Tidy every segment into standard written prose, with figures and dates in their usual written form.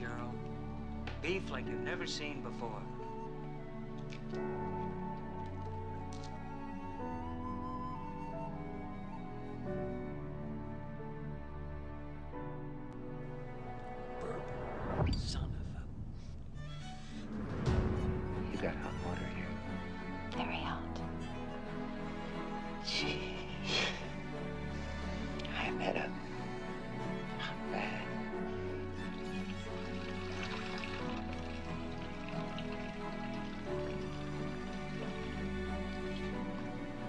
churro. Beef like you've never seen before. Son of a... You got hot water here. Very hot. Jeez. I met a man.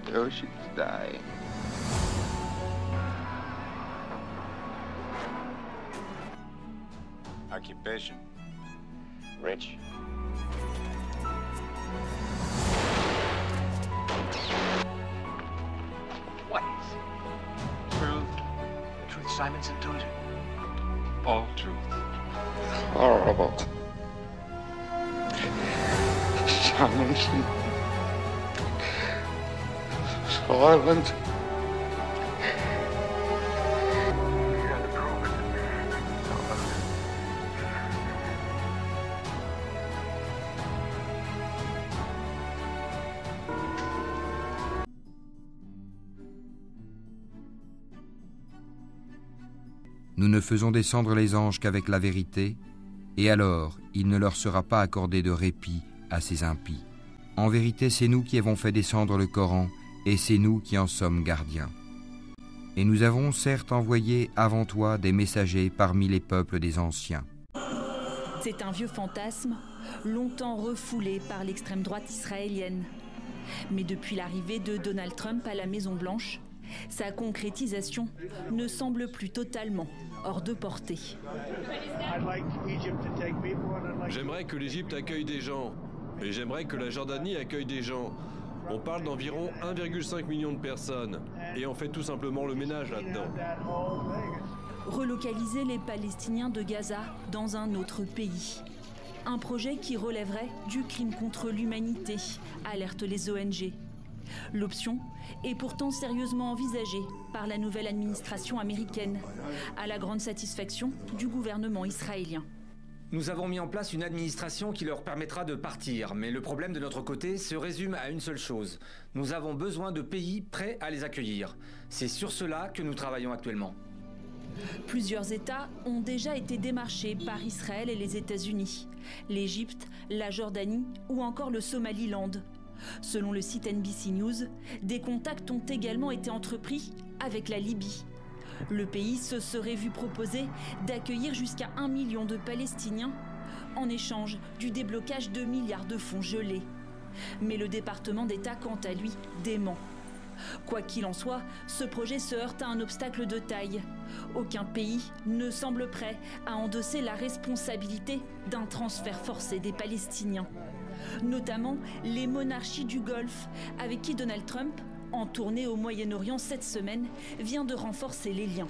The ocean's dying. Occupation. Rich. What is? Truth. The truth Simonson told you. All truth. Horrible. Simonson. Silent. You gotta prove it. Nous ne faisons descendre les anges qu'avec la vérité, et alors il ne leur sera pas accordé de répit à ces impies. En vérité, c'est nous qui avons fait descendre le Coran, et c'est nous qui en sommes gardiens. Et nous avons certes envoyé avant toi des messagers parmi les peuples des anciens. C'est un vieux fantasme, longtemps refoulé par l'extrême droite israélienne. Mais depuis l'arrivée de Donald Trump à la Maison-Blanche, sa concrétisation ne semble plus totalement hors de portée. J'aimerais que l'Égypte accueille des gens, et j'aimerais que la Jordanie accueille des gens. On parle d'environ 1,5 million de personnes, et on fait tout simplement le ménage là-dedans. Relocaliser les Palestiniens de Gaza dans un autre pays. Un projet qui relèverait du crime contre l'humanité, alertent les ONG. L'option est pourtant sérieusement envisagée par la nouvelle administration américaine, à la grande satisfaction du gouvernement israélien. Nous avons mis en place une administration qui leur permettra de partir, mais le problème de notre côté se résume à une seule chose. Nous avons besoin de pays prêts à les accueillir. C'est sur cela que nous travaillons actuellement. Plusieurs États ont déjà été démarchés par Israël et les États-Unis, l'Égypte, la Jordanie ou encore le Somaliland. Selon le site NBC News, des contacts ont également été entrepris avec la Libye. Le pays se serait vu proposer d'accueillir jusqu'à 1 million de Palestiniens en échange du déblocage de milliards de fonds gelés. Mais le département d'État, quant à lui, dément. Quoi qu'il en soit, ce projet se heurte à un obstacle de taille. Aucun pays ne semble prêt à endosser la responsabilité d'un transfert forcé des Palestiniens. Notamment les monarchies du Golfe, avec qui Donald Trump, en tournée au Moyen-Orient cette semaine, vient de renforcer les liens.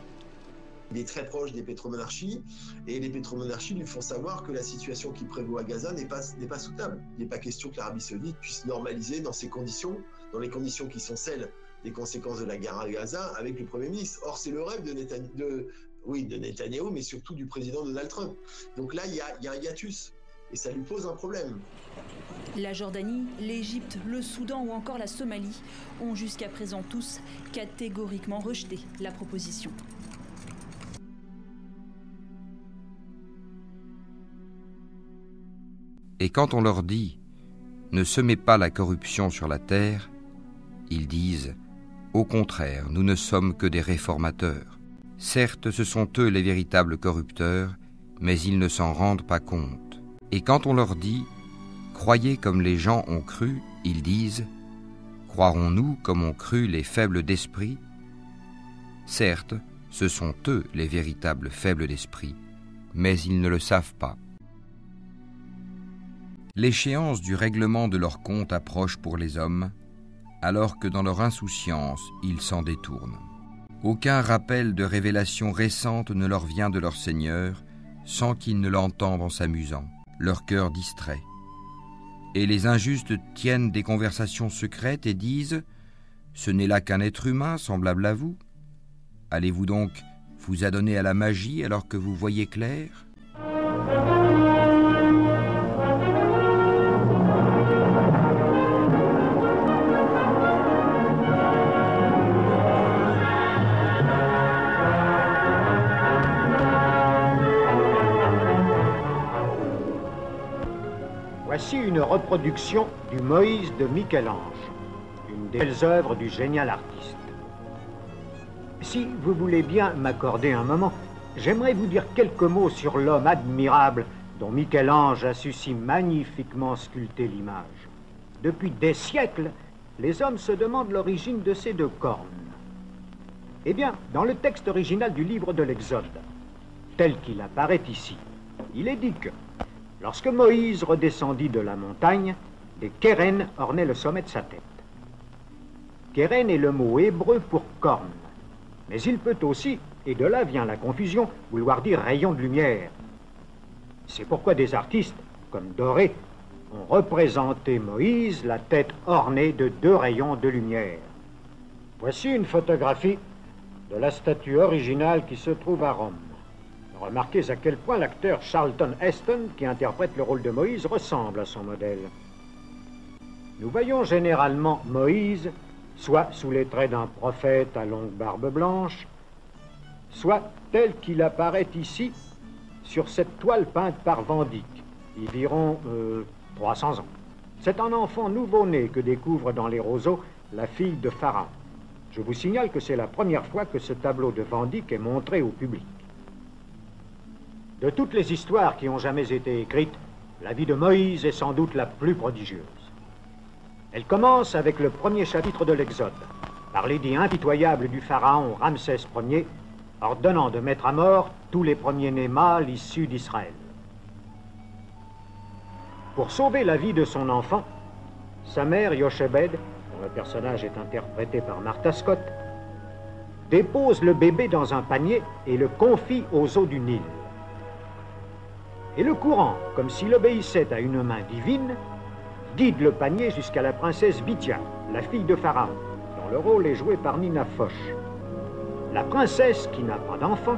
Il est très proche des pétromonarchies et les pétromonarchies lui font savoir que la situation qui prévaut à Gaza n'est pas soutenable. Il n'est pas question que l'Arabie Saoudite puisse normaliser dans ces conditions, dans les conditions qui sont celles des conséquences de la guerre à Gaza avec le Premier ministre. Or, c'est le rêve de Netanyahou, mais surtout du président Donald Trump. Donc là, il y a un hiatus et ça lui pose un problème. La Jordanie, l'Égypte, le Soudan ou encore la Somalie ont jusqu'à présent tous catégoriquement rejeté la proposition. Et quand on leur dit « Ne semez pas la corruption sur la terre », ils disent « Au contraire, nous ne sommes que des réformateurs. Certes, ce sont eux les véritables corrupteurs, mais ils ne s'en rendent pas compte. Et quand on leur dit « Croyez comme les gens ont cru », ils disent « Croirons-nous comme ont cru les faibles d'esprit ?» Certes, ce sont eux les véritables faibles d'esprit, mais ils ne le savent pas. L'échéance du règlement de leurs comptes approche pour les hommes, alors que dans leur insouciance, ils s'en détournent. Aucun rappel de révélation récente ne leur vient de leur Seigneur, sans qu'ils ne l'entendent en s'amusant, leur cœur distrait. Et les injustes tiennent des conversations secrètes et disent « Ce n'est là qu'un être humain semblable à vous. Allez-vous donc vous adonner à la magie alors que vous voyez clair ?» reproduction du Moïse de Michel-Ange, une des belles œuvres du génial artiste. Si vous voulez bien m'accorder un moment, j'aimerais vous dire quelques mots sur l'homme admirable dont Michel-Ange a su si magnifiquement sculpter l'image. Depuis des siècles, les hommes se demandent l'origine de ces deux cornes. Eh bien, dans le texte original du livre de l'Exode, tel qu'il apparaît ici, il est dit que, lorsque Moïse redescendit de la montagne, des kérènes ornaient le sommet de sa tête. Kérène est le mot hébreu pour corne, mais il peut aussi, et de là vient la confusion, vouloir dire rayon de lumière. C'est pourquoi des artistes, comme Doré, ont représenté Moïse, la tête ornée de deux rayons de lumière. Voici une photographie de la statue originale qui se trouve à Rome. Remarquez à quel point l'acteur Charlton Heston, qui interprète le rôle de Moïse, ressemble à son modèle. Nous voyons généralement Moïse, soit sous les traits d'un prophète à longue barbe blanche, soit tel qu'il apparaît ici, sur cette toile peinte par Van Dyck, environ 300 ans. C'est un enfant nouveau-né que découvre dans les roseaux la fille de Pharaon. Je vous signale que c'est la première fois que ce tableau de Van Dyck est montré au public. De toutes les histoires qui ont jamais été écrites, la vie de Moïse est sans doute la plus prodigieuse. Elle commence avec le premier chapitre de l'Exode, par l'édit impitoyable du pharaon Ramsès Ier, ordonnant de mettre à mort tous les premiers-nés mâles issus d'Israël. Pour sauver la vie de son enfant, sa mère Yochebed, dont le personnage est interprété par Martha Scott, dépose le bébé dans un panier et le confie aux eaux du Nil. Et le courant, comme s'il obéissait à une main divine, guide le panier jusqu'à la princesse Bithia, la fille de Pharaon, dont le rôle est joué par Nina Foch. La princesse, qui n'a pas d'enfant,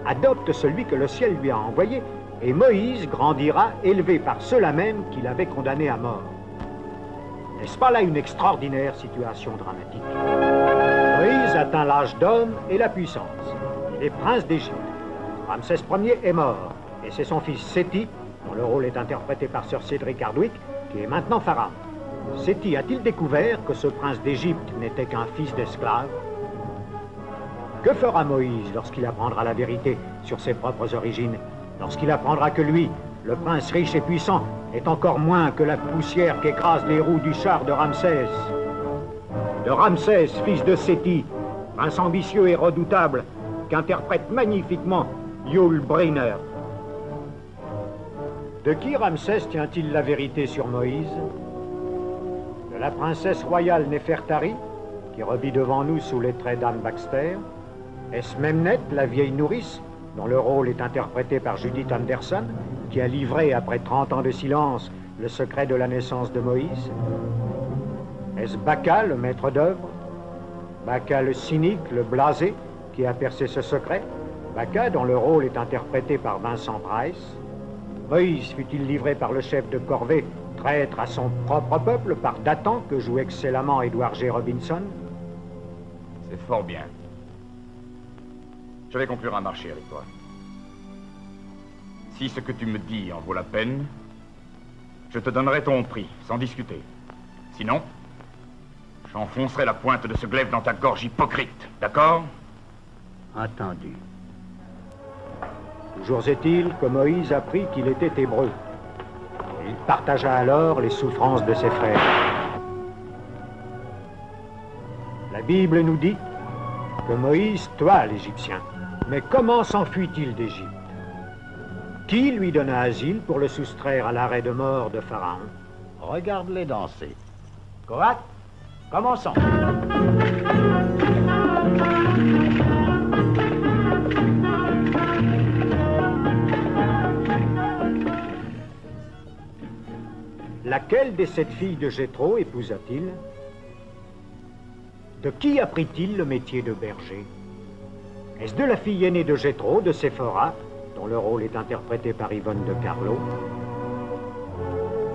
adopte celui que le ciel lui a envoyé, et Moïse grandira élevé par ceux-là même qui l'avaient condamné à mort. N'est-ce pas là une extraordinaire situation dramatique? Moïse atteint l'âge d'homme et la puissance. Il est prince d'Égypte. Ramsès Ier est mort, et c'est son fils Séthi, dont le rôle est interprété par Sir Cédric Hardwicke, qui est maintenant pharaon. Séthi a-t-il découvert que ce prince d'Égypte n'était qu'un fils d'esclave? Que fera Moïse lorsqu'il apprendra la vérité sur ses propres origines? Lorsqu'il apprendra que lui, le prince riche et puissant, est encore moins que la poussière qu'écrasent les roues du char de Ramsès. De Ramsès, fils de Séthi, prince ambitieux et redoutable, qu'interprète magnifiquement Yul Brynner. De qui Ramsès tient-il la vérité sur Moïse? De la princesse royale Néfertari, qui revit devant nous sous les traits d'Anne Baxter? Est-ce Memnet, la vieille nourrice, dont le rôle est interprété par Judith Anderson, qui a livré, après 30 ans de silence, le secret de la naissance de Moïse? Est-ce Baca, le maître d'œuvre? Baca, le cynique, le blasé, qui a percé ce secret? Baca, dont le rôle est interprété par Vincent Price? Moïse fut-il livré par le chef de corvée, traître à son propre peuple, par Dathan, que joue excellemment Edward G. Robinson? C'est fort bien. Je vais conclure un marché avec toi. Si ce que tu me dis en vaut la peine, je te donnerai ton prix, sans discuter. Sinon, j'enfoncerai la pointe de ce glaive dans ta gorge hypocrite, d'accord? Entendu. Toujours est-il que Moïse apprit qu'il était hébreu. Il partagea alors les souffrances de ses frères. La Bible nous dit que Moïse tua l'Égyptien. Mais comment s'enfuit-il d'Égypte? Qui lui donna asile pour le soustraire à l'arrêt de mort de Pharaon? Regarde-les danser. Coat, commençons. Laquelle des 7 filles de Jéthro épousa-t-il? De qui apprit-il le métier de berger? Est-ce de la fille aînée de Jéthro, de Séphora, dont le rôle est interprété par Yvonne de Carlo?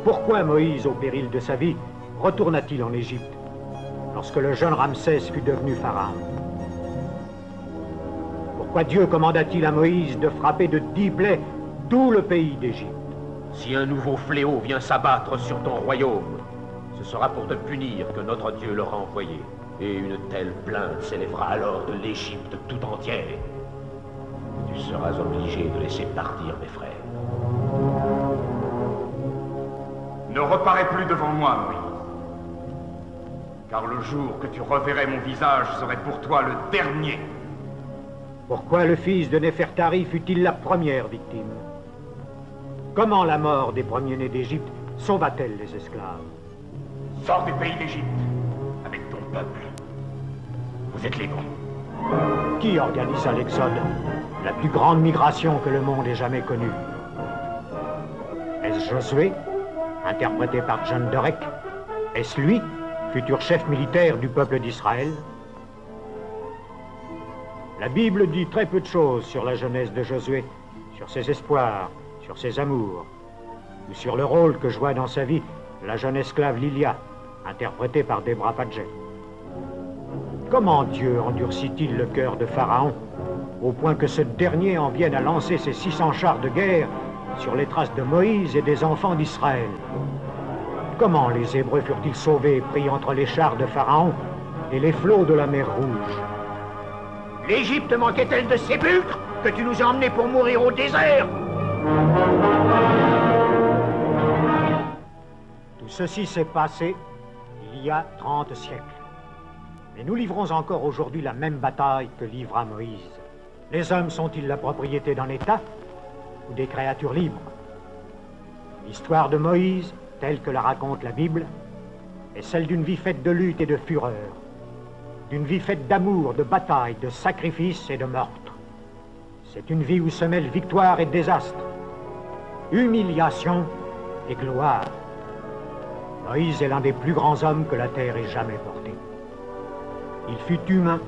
Pourquoi Moïse, au péril de sa vie, retourna-t-il en Égypte, lorsque le jeune Ramsès fut devenu pharaon? Pourquoi Dieu commanda-t-il à Moïse de frapper de 10 plaies tout le pays d'Égypte, Si un nouveau fléau vient s'abattre sur ton royaume, ce sera pour te punir que notre Dieu l'aura envoyé. Et une telle plainte s'élèvera alors de l'Égypte tout entière. Tu seras obligé de laisser partir mes frères. Ne reparais plus devant moi, Moïse. Car le jour que tu reverrais mon visage serait pour toi le dernier. Pourquoi le fils de Néfertari fut-il la première victime? Comment la mort des premiers-nés d'Égypte sauva-t-elle les esclaves? Sors du pays d'Égypte avec ton peuple. Vous êtes libre. Qui organisa l'Exode, la plus grande migration que le monde ait jamais connue? Est-ce Josué, interprété par John Derek? Est-ce lui, futur chef militaire du peuple d'Israël? La Bible dit très peu de choses sur la jeunesse de Josué, sur ses espoirs, sur ses amours, ou sur le rôle que joua dans sa vie la jeune esclave Lilia, interprétée par Deborah Padgett. Comment Dieu endurcit-il le cœur de Pharaon, au point que ce dernier en vienne à lancer ses 600 chars de guerre sur les traces de Moïse et des enfants d'Israël? Comment les Hébreux furent-ils sauvés, pris entre les chars de Pharaon et les flots de la mer Rouge? L'Égypte manquait-elle de sépulcres que tu nous as emmenés pour mourir au désert? Tout ceci s'est passé il y a 30 siècles. Mais nous livrons encore aujourd'hui la même bataille que livra Moïse. Les hommes sont-ils la propriété d'un État ou des créatures libres? L'histoire de Moïse, telle que la raconte la Bible, est celle d'une vie faite de lutte et de fureur, d'une vie faite d'amour, de bataille, de sacrifice et de meurtre. C'est une vie où se mêlent victoire et désastre, humiliation et gloire. Moïse est l'un des plus grands hommes que la terre ait jamais porté. Il fut humain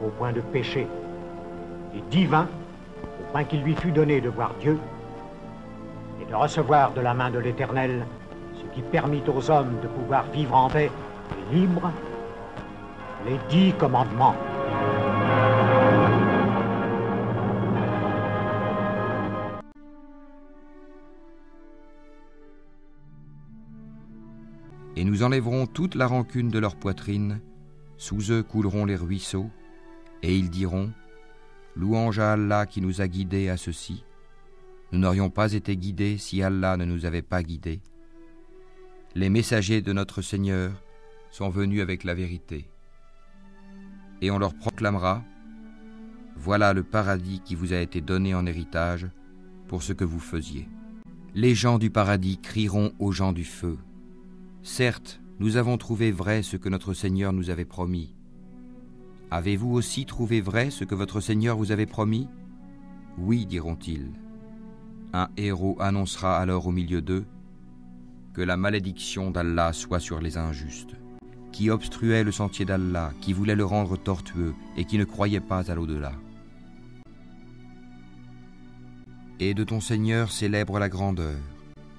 au point de pécher, et divin au point qu'il lui fut donné de voir Dieu et de recevoir de la main de l'Éternel ce qui permit aux hommes de pouvoir vivre en paix et libre, les 10 commandements. Et nous enlèverons toute la rancune de leur poitrine, sous eux couleront les ruisseaux, et ils diront, louange à Allah qui nous a guidés à ceci. Nous n'aurions pas été guidés si Allah ne nous avait pas guidés. Les messagers de notre Seigneur sont venus avec la vérité. Et on leur proclamera, voilà le paradis qui vous a été donné en héritage pour ce que vous faisiez. Les gens du paradis crieront aux gens du feu, certes, nous avons trouvé vrai ce que notre Seigneur nous avait promis. Avez-vous aussi trouvé vrai ce que votre Seigneur vous avait promis? Oui, diront-ils. Un héros annoncera alors au milieu d'eux que la malédiction d'Allah soit sur les injustes, qui obstruaient le sentier d'Allah, qui voulaient le rendre tortueux et qui ne croyaient pas à l'au-delà. Et de ton Seigneur célèbre la grandeur,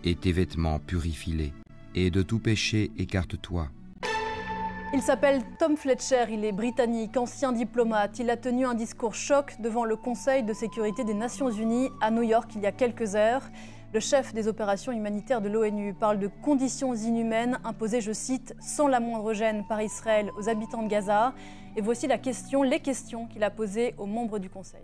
et tes vêtements purifie-les, et de tout péché écarte-toi. Il s'appelle Tom Fletcher, il est britannique, ancien diplomate. Il a tenu un discours choc devant le Conseil de sécurité des Nations Unies à New York il y a quelques heures. Le chef des opérations humanitaires de l'ONU parle de conditions inhumaines imposées, je cite, sans la moindre gêne par Israël aux habitants de Gaza. Et voici les questions qu'il a posées aux membres du Conseil.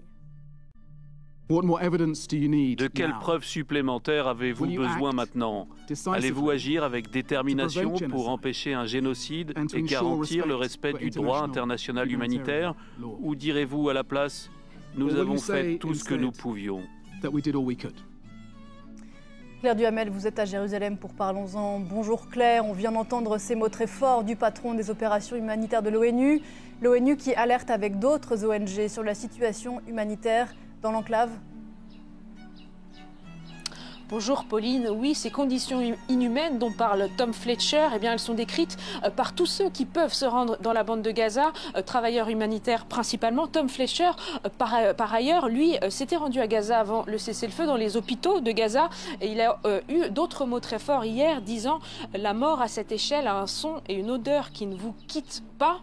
De quelles preuves supplémentaires avez-vous besoin maintenant? Allez-vous agir avec détermination pour empêcher un génocide et garantir le respect du droit international humanitaire? Ou direz-vous à la place, nous avons fait tout ce que nous pouvions? Claire Duhamel, vous êtes à Jérusalem pour Parlons-en. Bonjour Claire, on vient d'entendre ces mots très forts du patron des opérations humanitaires de l'ONU. L'ONU qui alerte avec d'autres ONG sur la situation humanitaire dans l'enclave. Bonjour Pauline, oui, ces conditions inhumaines dont parle Tom Fletcher, eh bien, elles sont décrites par tous ceux qui peuvent se rendre dans la bande de Gaza, travailleurs humanitaires principalement. Tom Fletcher, par ailleurs, lui, s'était rendu à Gaza avant le cessez-le-feu dans les hôpitaux de Gaza et il a eu d'autres mots très forts hier disant « La mort à cette échelle a un son et une odeur qui ne vous quittent pas ».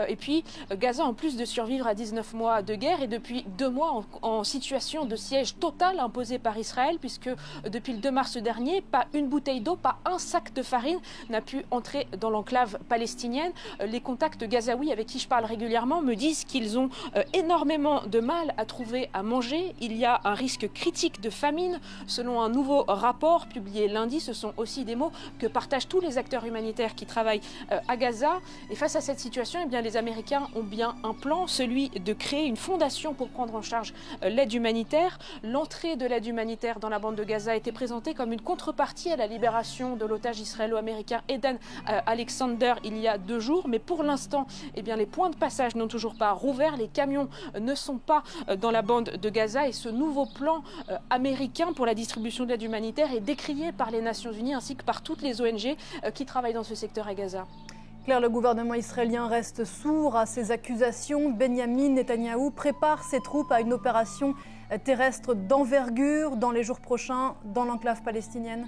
Et puis, Gaza, en plus de survivre à 19 mois de guerre et depuis 2 mois en situation de siège total imposé par Israël puisque depuis le 2 mars dernier. Pas une bouteille d'eau, pas un sac de farine n'a pu entrer dans l'enclave palestinienne. Les contacts gazaouis avec qui je parle régulièrement me disent qu'ils ont énormément de mal à trouver à manger. Il y a un risque critique de famine. Selon un nouveau rapport publié lundi, ce sont aussi des mots que partagent tous les acteurs humanitaires qui travaillent à Gaza. Et face à cette situation, eh bien, les Américains ont bien un plan, celui de créer une fondation pour prendre en charge l'aide humanitaire. L'entrée de l'aide humanitaire dans la bande de Gaza a été présentée comme une contrepartie à la libération de l'otage israélo-américain Eden Alexander il y a 2 jours. Mais pour l'instant, eh bien, les points de passage n'ont toujours pas rouvert. Les camions ne sont pas dans la bande de Gaza. Et ce nouveau plan américain pour la distribution de l'aide humanitaire est décrié par les Nations Unies ainsi que par toutes les ONG qui travaillent dans ce secteur à Gaza. Claire, le gouvernement israélien reste sourd à ces accusations. Benyamin Netanyahou prépare ses troupes à une opération terrestre d'envergure dans les jours prochains dans l'enclave palestinienne.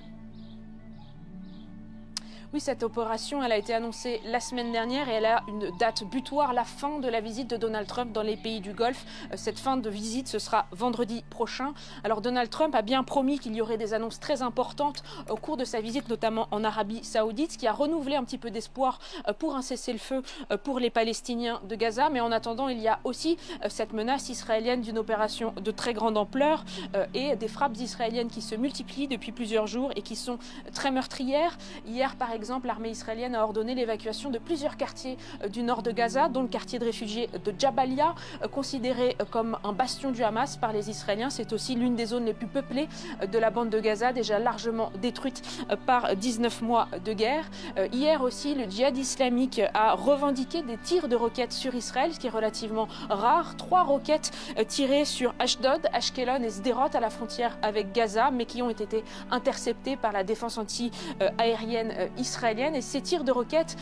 Oui, cette opération, elle a été annoncée la semaine dernière et elle a une date butoir, la fin de la visite de Donald Trump dans les pays du Golfe. Cette fin de visite, ce sera vendredi prochain. Alors Donald Trump a bien promis qu'il y aurait des annonces très importantes au cours de sa visite, notamment en Arabie Saoudite, ce qui a renouvelé un petit peu d'espoir pour un cessez-le-feu pour les Palestiniens de Gaza. Mais en attendant, il y a aussi cette menace israélienne d'une opération de très grande ampleur et des frappes israéliennes qui se multiplient depuis plusieurs jours et qui sont très meurtrières. Hier, par exemple, l'armée israélienne a ordonné l'évacuation de plusieurs quartiers du nord de Gaza, dont le quartier de réfugiés de Jabalia, considéré comme un bastion du Hamas par les Israéliens. C'est aussi l'une des zones les plus peuplées de la bande de Gaza, déjà largement détruite par 19 mois de guerre. Hier aussi, le djihad islamique a revendiqué des tirs de roquettes sur Israël, ce qui est relativement rare. 3 roquettes tirées sur Ashdod, Ashkelon et Sderot à la frontière avec Gaza, mais qui ont été interceptées par la défense anti-aérienne israélienne. Et ces tirs de roquettes,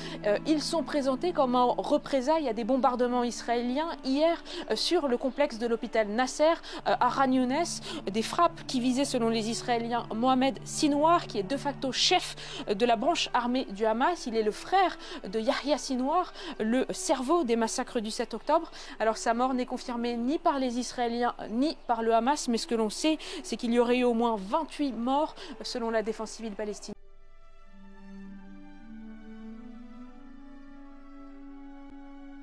ils sont présentés comme en représailles à des bombardements israéliens hier sur le complexe de l'hôpital Nasser à Khan Younes. Des frappes qui visaient, selon les Israéliens, Mohamed Sinwar, qui est de facto chef de la branche armée du Hamas. Il est le frère de Yahya Sinwar, le cerveau des massacres du 7 octobre. Alors sa mort n'est confirmée ni par les Israéliens ni par le Hamas, mais ce que l'on sait, c'est qu'il y aurait eu au moins 28 morts selon la défense civile palestinienne.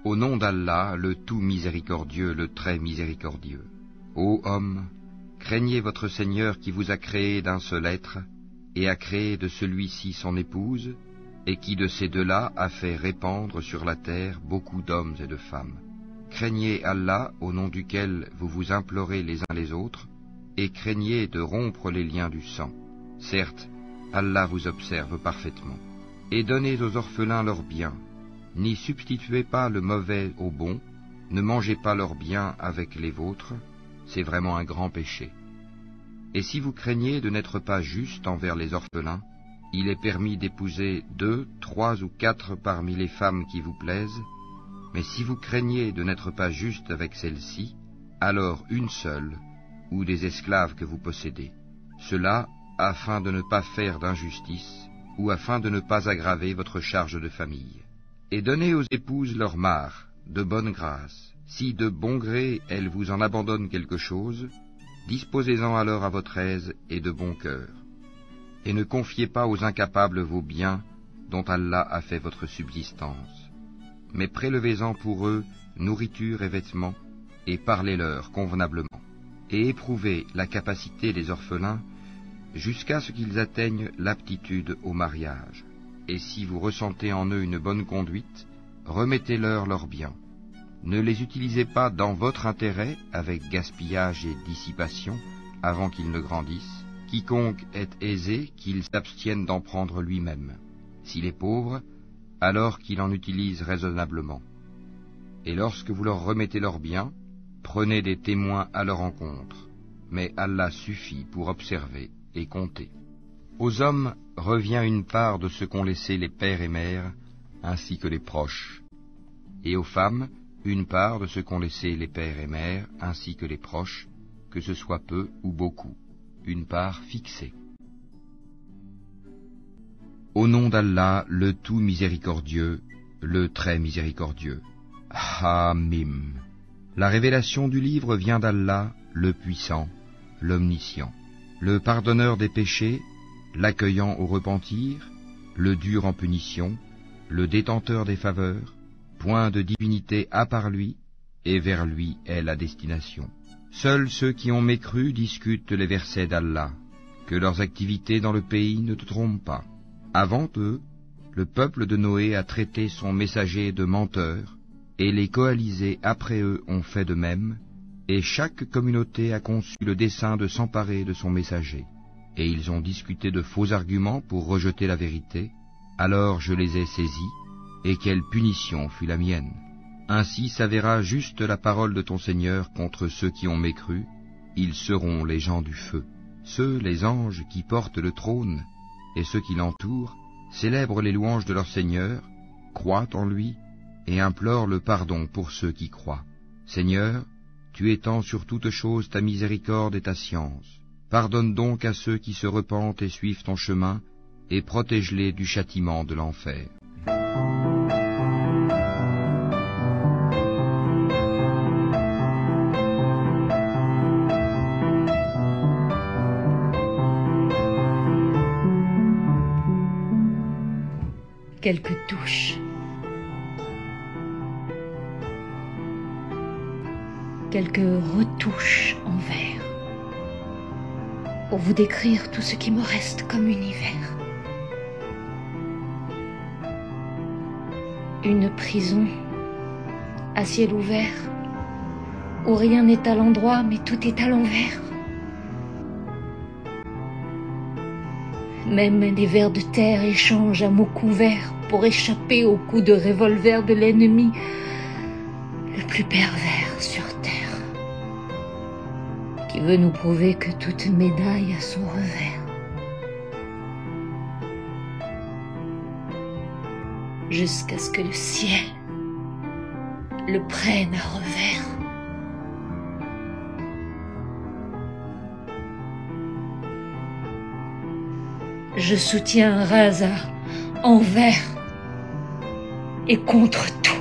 Au nom d'Allah, le tout miséricordieux, le très miséricordieux. Ô hommes, craignez votre Seigneur qui vous a créé d'un seul être, et a créé de celui-ci son épouse, et qui de ces deux-là a fait répandre sur la terre beaucoup d'hommes et de femmes. Craignez Allah, au nom duquel vous vous implorez les uns les autres, et craignez de rompre les liens du sang. Certes, Allah vous observe parfaitement. Et donnez aux orphelins leurs biens. N'y substituez pas le mauvais au bon, ne mangez pas leurs biens avec les vôtres, c'est vraiment un grand péché. Et si vous craignez de n'être pas juste envers les orphelins, il est permis d'épouser 2, 3 ou 4 parmi les femmes qui vous plaisent, mais si vous craignez de n'être pas juste avec celles-ci, alors une seule, ou des esclaves que vous possédez. Cela afin de ne pas faire d'injustice, ou afin de ne pas aggraver votre charge de famille. Et donnez aux épouses leur mare, de bonne grâce. Si de bon gré elles vous en abandonnent quelque chose, disposez-en alors à votre aise et de bon cœur. Et ne confiez pas aux incapables vos biens, dont Allah a fait votre subsistance. Mais prélevez-en pour eux nourriture et vêtements, et parlez-leur convenablement. Et éprouvez la capacité des orphelins jusqu'à ce qu'ils atteignent l'aptitude au mariage. Et si vous ressentez en eux une bonne conduite, remettez-leur leurs biens. Ne les utilisez pas dans votre intérêt avec gaspillage et dissipation avant qu'ils ne grandissent. Quiconque est aisé, qu'il s'abstienne d'en prendre lui-même. S'il est pauvre, alors qu'il en utilise raisonnablement. Et lorsque vous leur remettez leurs biens, prenez des témoins à leur encontre. Mais Allah suffit pour observer et compter. Aux hommes revient une part de ce qu'ont laissé les pères et mères, ainsi que les proches. Et aux femmes, une part de ce qu'ont laissé les pères et mères, ainsi que les proches, que ce soit peu ou beaucoup, une part fixée. Au nom d'Allah, le tout miséricordieux, le très miséricordieux. La révélation du livre vient d'Allah, le puissant, l'omniscient. le pardonneur des péchés, l'accueillant au repentir, le dur en punition, le détenteur des faveurs, point de divinité à part lui, et vers lui est la destination. Seuls ceux qui ont mécru discutent les versets d'Allah, que leurs activités dans le pays ne te trompent pas. Avant eux, le peuple de Noé a traité son messager de menteur, et les coalisés après eux ont fait de même, et chaque communauté a conçu le dessein de s'emparer de son messager. Et ils ont discuté de faux arguments pour rejeter la vérité, alors je les ai saisis, et quelle punition fut la mienne. Ainsi s'avéra juste la parole de ton Seigneur contre ceux qui ont mécru, ils seront les gens du feu. Ceux, les anges, qui portent le trône, et ceux qui l'entourent, célèbrent les louanges de leur Seigneur, croient en lui, et implorent le pardon pour ceux qui croient. Seigneur, tu étends sur toute chose ta miséricorde et ta science. Pardonne donc à ceux qui se repentent et suivent ton chemin, et protège-les du châtiment de l'enfer. Quelques touches, quelques retouches en verre, pour vous décrire tout ce qui me reste comme univers. Une prison à ciel ouvert, où rien n'est à l'endroit mais tout est à l'envers. Même les vers de terre échangent à mots couverts pour échapper aux coups de revolver de l'ennemi le plus pervers sur terre, qui veut nous prouver que toute médaille a son revers. Jusqu'à ce que le ciel le prenne à revers. Je soutiens Raza envers et contre tout.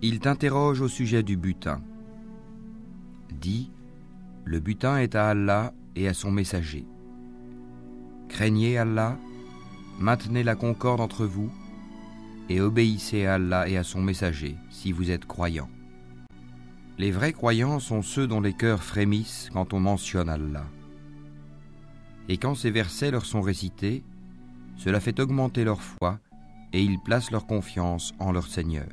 Il t'interroge au sujet du butin. Dis, le butin est à Allah et à son messager. Craignez Allah, maintenez la concorde entre vous, et obéissez à Allah et à son messager, si vous êtes croyants. Les vrais croyants sont ceux dont les cœurs frémissent quand on mentionne Allah. Et quand ces versets leur sont récités, cela fait augmenter leur foi et ils placent leur confiance en leur Seigneur.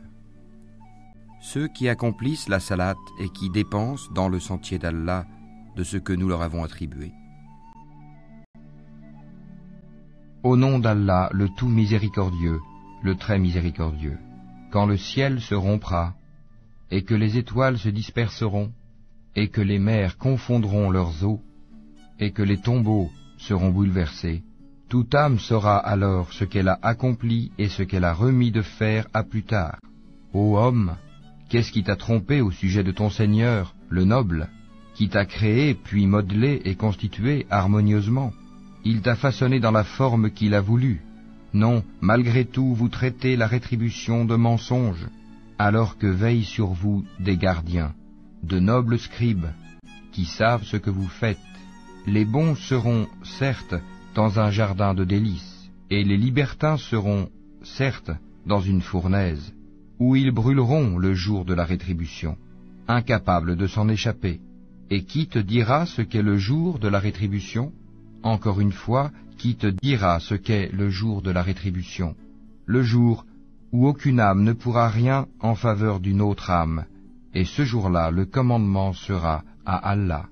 Ceux qui accomplissent la salate et qui dépensent dans le sentier d'Allah de ce que nous leur avons attribué. Au nom d'Allah, le tout miséricordieux, le très miséricordieux, quand le ciel se rompra, et que les étoiles se disperseront, et que les mers confondront leurs eaux, et que les tombeaux seront bouleversés, toute âme saura alors ce qu'elle a accompli et ce qu'elle a remis de faire à plus tard. Ô homme, qu'est-ce qui t'a trompé au sujet de ton Seigneur, le noble, qui t'a créé, puis modelé et constitué harmonieusement? Il t'a façonné dans la forme qu'il a voulu. Non, malgré tout, vous traitez la rétribution de mensonge, alors que veillent sur vous des gardiens, de nobles scribes, qui savent ce que vous faites. Les bons seront, certes, dans un jardin de délices, et les libertins seront, certes, dans une fournaise, où ils brûleront le jour de la rétribution, incapables de s'en échapper. Et qui te dira ce qu'est le jour de la rétribution? Encore une fois, qui te dira ce qu'est le jour de la rétribution? Le jour où aucune âme ne pourra rien en faveur d'une autre âme, et ce jour-là, le commandement sera à Allah.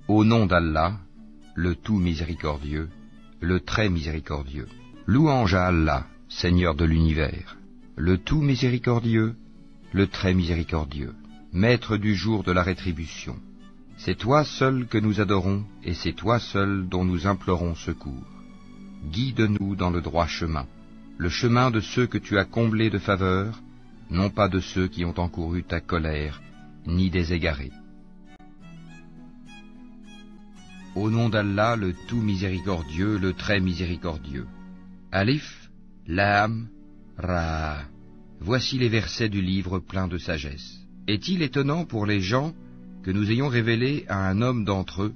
Au nom d'Allah, le tout miséricordieux, le très miséricordieux. Louange à Allah, Seigneur de l'univers, le tout miséricordieux, le très miséricordieux, maître du jour de la rétribution. C'est toi seul que nous adorons, et c'est toi seul dont nous implorons secours. Guide-nous dans le droit chemin, le chemin de ceux que tu as comblés de faveur, non pas de ceux qui ont encouru ta colère, ni des égarés. Au nom d'Allah, le tout miséricordieux, le très miséricordieux. Alif, Lam, Ra. Voici les versets du livre plein de sagesse. Est-il étonnant pour les gens que nous ayons révélé à un homme d'entre eux,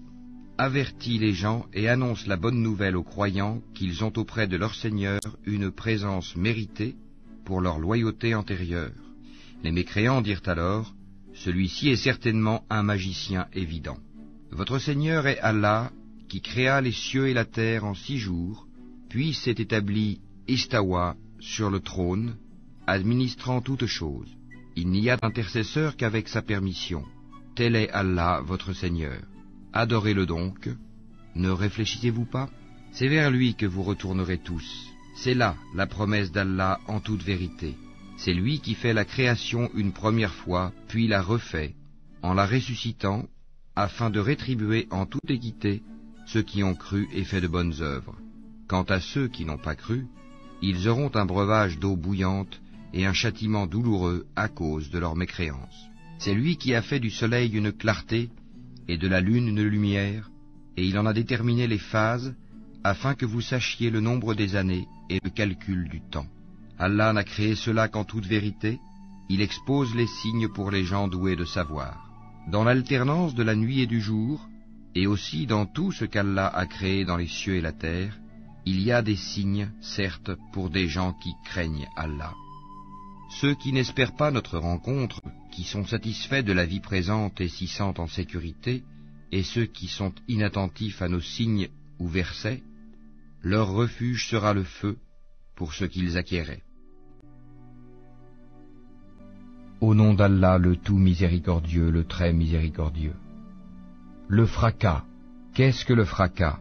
avertit les gens et annonce la bonne nouvelle aux croyants qu'ils ont auprès de leur Seigneur une présence méritée pour leur loyauté antérieure. Les mécréants dirent alors, celui-ci est certainement un magicien évident. Votre Seigneur est Allah, qui créa les cieux et la terre en 6 jours, puis s'est établi Istawa sur le trône, administrant toutes choses. Il n'y a d'intercesseur qu'avec sa permission. Tel est Allah, votre Seigneur. Adorez-le donc. Ne réfléchissez-vous pas? C'est vers lui que vous retournerez tous. C'est là la promesse d'Allah en toute vérité. C'est lui qui fait la création une première fois, puis la refait, en la ressuscitant, afin de rétribuer en toute équité ceux qui ont cru et fait de bonnes œuvres. Quant à ceux qui n'ont pas cru, ils auront un breuvage d'eau bouillante et un châtiment douloureux à cause de leur mécréance. C'est lui qui a fait du soleil une clarté et de la lune une lumière, et il en a déterminé les phases, afin que vous sachiez le nombre des années et le calcul du temps. Allah n'a créé cela qu'en toute vérité, il expose les signes pour les gens doués de savoir. Dans l'alternance de la nuit et du jour, et aussi dans tout ce qu'Allah a créé dans les cieux et la terre, il y a des signes, certes, pour des gens qui craignent Allah. Ceux qui n'espèrent pas notre rencontre, qui sont satisfaits de la vie présente et s'y sentent en sécurité, et ceux qui sont inattentifs à nos signes ou versets, leur refuge sera le feu pour ce qu'ils acquéraient. Au nom d'Allah, le tout miséricordieux, le très miséricordieux. Le fracas. Qu'est-ce que le fracas?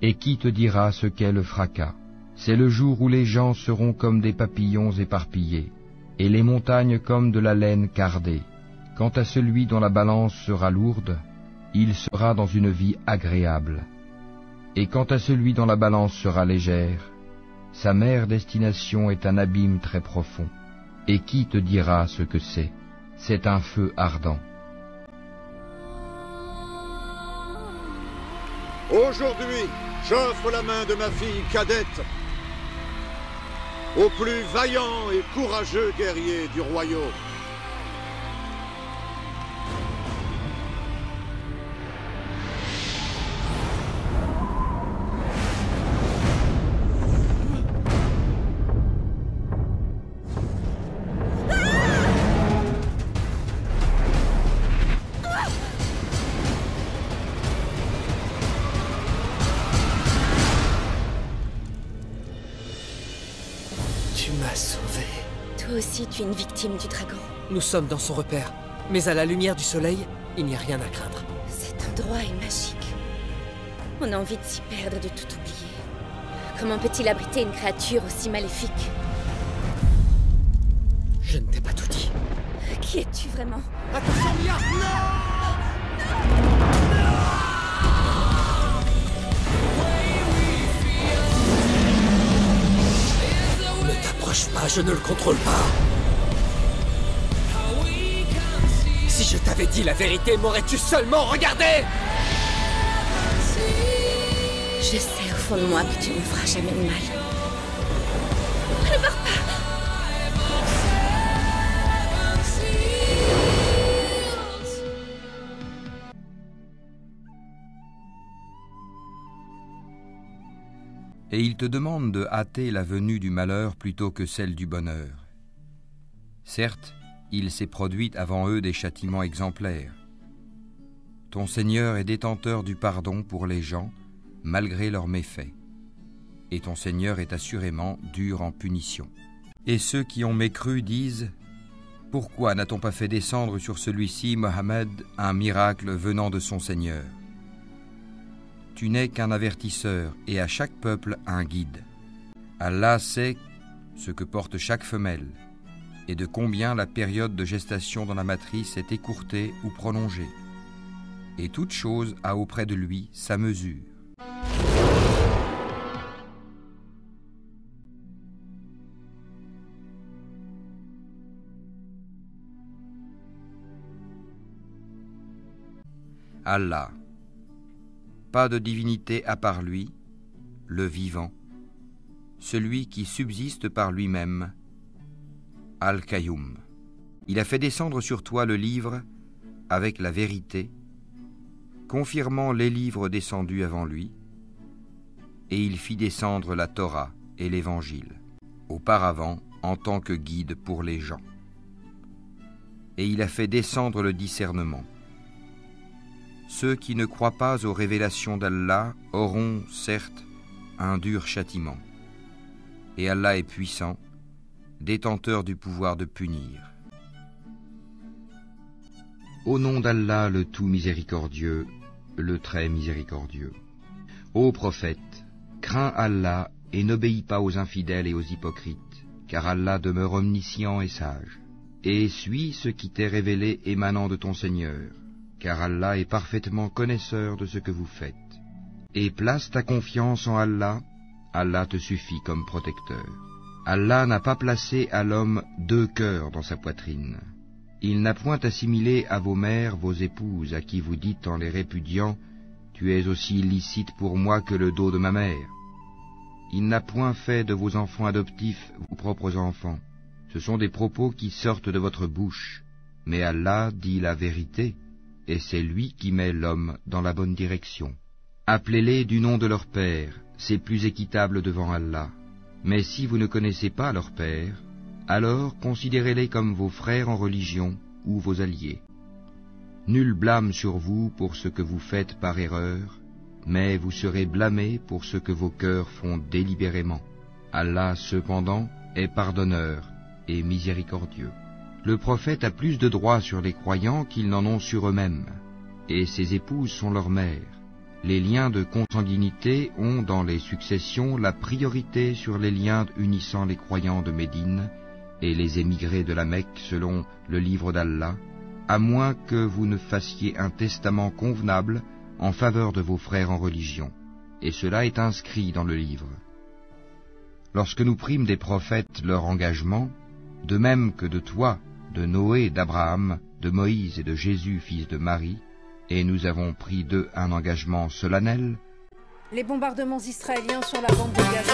Et qui te dira ce qu'est le fracas? C'est le jour où les gens seront comme des papillons éparpillés, et les montagnes comme de la laine cardée. Quant à celui dont la balance sera lourde, il sera dans une vie agréable. Et quant à celui dont la balance sera légère, sa mère destination est un abîme très profond. Et qui te dira ce que c'est? C'est un feu ardent. Aujourd'hui, j'offre la main de ma fille cadette au plus vaillant et courageux guerrier du royaume. Toi aussi, tu es une victime du dragon. Nous sommes dans son repère, mais à la lumière du soleil, il n'y a rien à craindre. Cet endroit est magique. On a envie de s'y perdre, de tout oublier. Comment peut-il abriter une créature aussi maléfique? Je ne t'ai pas tout dit. Qui es-tu vraiment? Attention, Mia! Ne t'approche pas, je ne le contrôle pas. Si je t'avais dit la vérité, m'aurais-tu seulement regardé? Je sais au fond de moi que tu ne me feras jamais de mal. Ne pars pas! Et il te demande de hâter la venue du malheur plutôt que celle du bonheur. Certes, il s'est produit avant eux des châtiments exemplaires. Ton Seigneur est détenteur du pardon pour les gens, malgré leurs méfaits. Et ton Seigneur est assurément dur en punition. Et ceux qui ont mécru disent « Pourquoi n'a-t-on pas fait descendre sur celui-ci, Mohammed, un miracle venant de son Seigneur ?» tu n'es qu'un avertisseur et à chaque peuple un guide. Allah sait ce que porte chaque femelle et de combien la période de gestation dans la matrice est écourtée ou prolongée. Et toute chose a auprès de lui sa mesure. Allah, pas de divinité à part lui, le vivant, celui qui subsiste par lui-même, Al-Qayyum. Il a fait descendre sur toi le livre avec la vérité, confirmant les livres descendus avant lui, et il fit descendre la Torah et l'Évangile, auparavant en tant que guide pour les gens. Et il a fait descendre le discernement. Ceux qui ne croient pas aux révélations d'Allah auront, certes, un dur châtiment. Et Allah est puissant, détenteur du pouvoir de punir. Au nom d'Allah, le tout miséricordieux, le très miséricordieux. Ô prophète, crains Allah et n'obéis pas aux infidèles et aux hypocrites, car Allah demeure omniscient et sage. Et suis ce qui t'est révélé émanant de ton Seigneur, car Allah est parfaitement connaisseur de ce que vous faites. Et place ta confiance en Allah, Allah te suffit comme protecteur. Allah n'a pas placé à l'homme 2 cœurs dans sa poitrine. Il n'a point assimilé à vos mères vos épouses, à qui vous dites en les répudiant « Tu es aussi licite pour moi que le dos de ma mère ». Il n'a point fait de vos enfants adoptifs vos propres enfants. Ce sont des propos qui sortent de votre bouche. Mais Allah dit la vérité, et c'est lui qui met l'homme dans la bonne direction. Appelez-les du nom de leur père, c'est plus équitable devant Allah. Mais si vous ne connaissez pas leur père, alors considérez-les comme vos frères en religion ou vos alliés. Nul blâme sur vous pour ce que vous faites par erreur, mais vous serez blâmés pour ce que vos cœurs font délibérément. Allah, cependant, est pardonneur et miséricordieux. Le prophète a plus de droits sur les croyants qu'ils n'en ont sur eux-mêmes, et ses épouses sont leurs mères. Les liens de consanguinité ont dans les successions la priorité sur les liens unissant les croyants de Médine et les émigrés de la Mecque selon le livre d'Allah, à moins que vous ne fassiez un testament convenable en faveur de vos frères en religion. Et cela est inscrit dans le livre. Lorsque nous prîmes des prophètes leur engagement, de même que de toi, de Noé, d'Abraham, de Moïse et de Jésus, fils de Marie, et nous avons pris d'eux un engagement solennel. Les bombardements israéliens sur la bande de Gaza.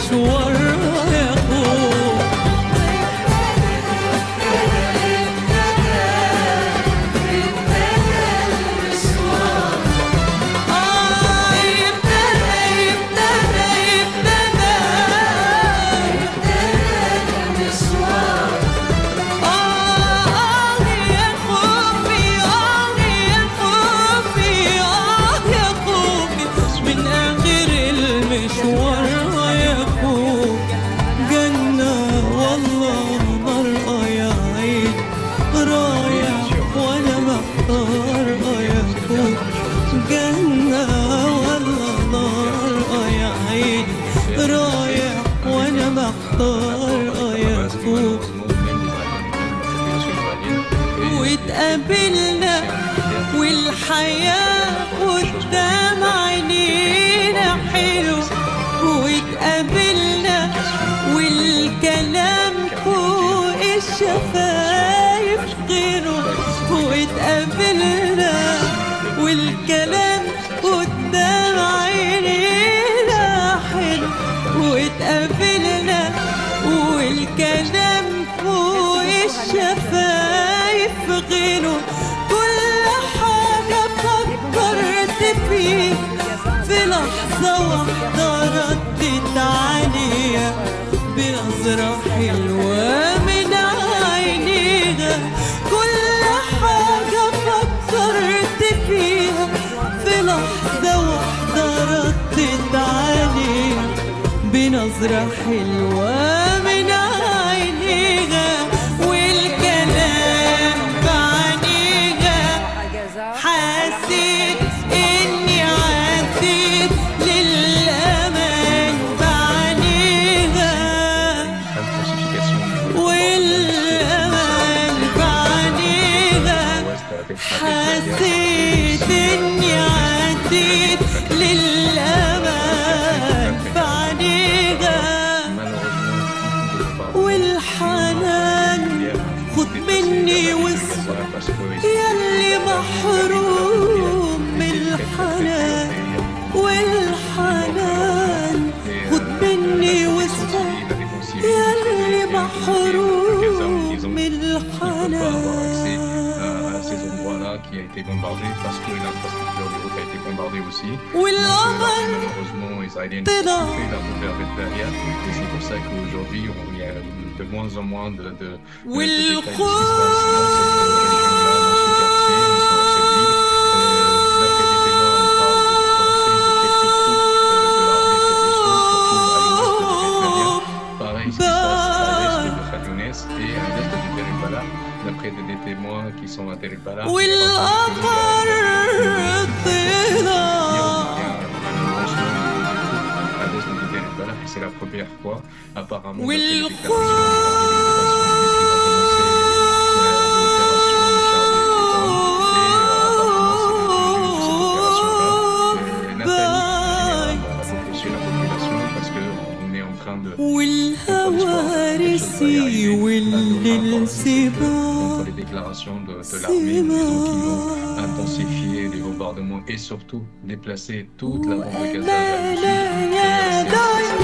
مشوارها يا خوف. واتقابلنا والحياة قدام عينينا حلو، واتقابلنا والكلام فوق الشفايف غيره، واتقابلنا والكلام قدام عينينا حلو، واتقابلنا والكلام فوق الشفايف غيره. كل حاجة فكرت فيه في لحظة واحدة ردت عليها بنظرة حلوة من عينيها. كل حاجة فكرت فيها في لحظة واحدة ردت عليها بنظرة حلوة من عينيها. والكلام بعينيها حسيت إني عديت للأمان بعينيها، والأمان بعينيها حسيت إني عديت للأمان بعينيها. والحنان خد مني وصفة ياللي محروم من الحنان، والحنان خد مني وصفة ياللي محروم من الحنان. Ces endroits-là qui a été bombardé parce que l'infrastructure des routes a été bombardée aussi. Malheureusement, les Israéliens ont fait la bombe vers Bethlehem et c'est pour ça qu'aujourd'hui il y a de moins en moins de détails de ce qui se passe dans cette d'après des témoins qui sont à Deir el-Balah. C'est la première fois, apparemment. Contre les déclarations de l'armée, disons qu'ils vont intensifier les bombardements et surtout déplacer toute la bande de Gaza vers le sud.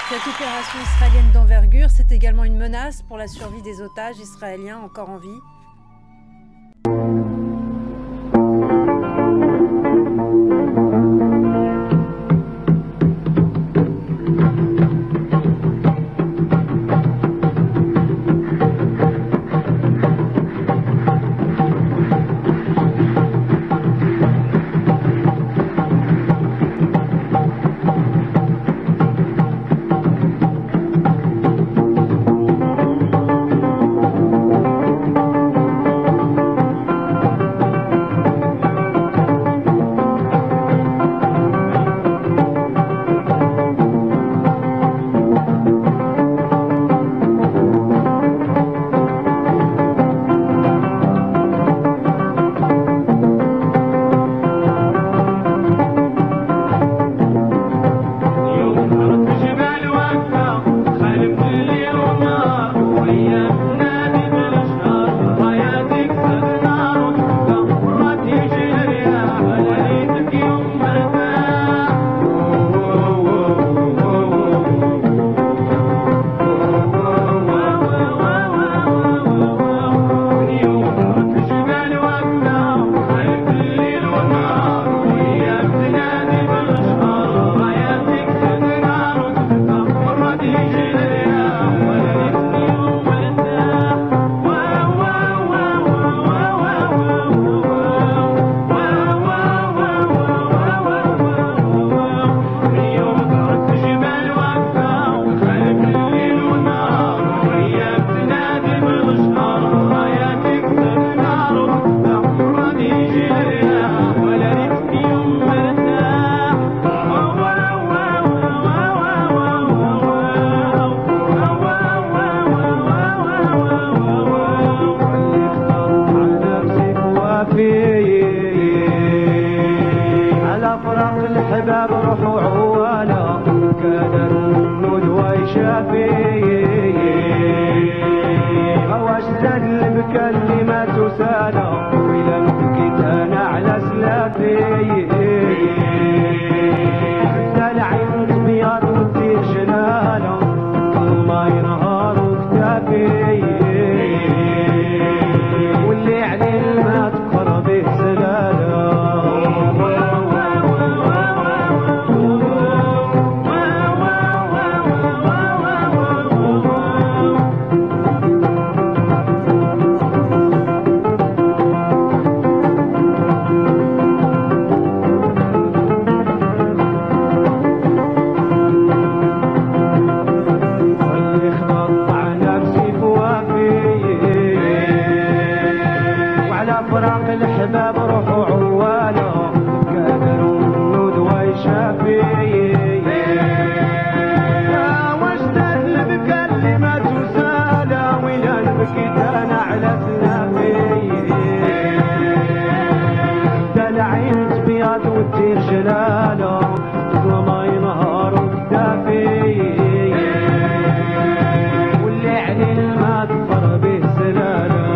Cette opération israélienne d'envergure, c'est également une menace pour la survie des otages israéliens encore en vie. بكلمات سالة وإلى بكيت أنا على سلافي العين تبيض وتدير جلالة ما ينهار وكتافي واللي عليه الماء تقر به سلالة الحباب روحوا عواله كادروا النود ويشافي واشتد بكلمات وسالة ولا بكيت انا على سلافي العين تبيض وتدير جلاله ما ينهار وكتافي واللي عليه الماء تفر به سلاله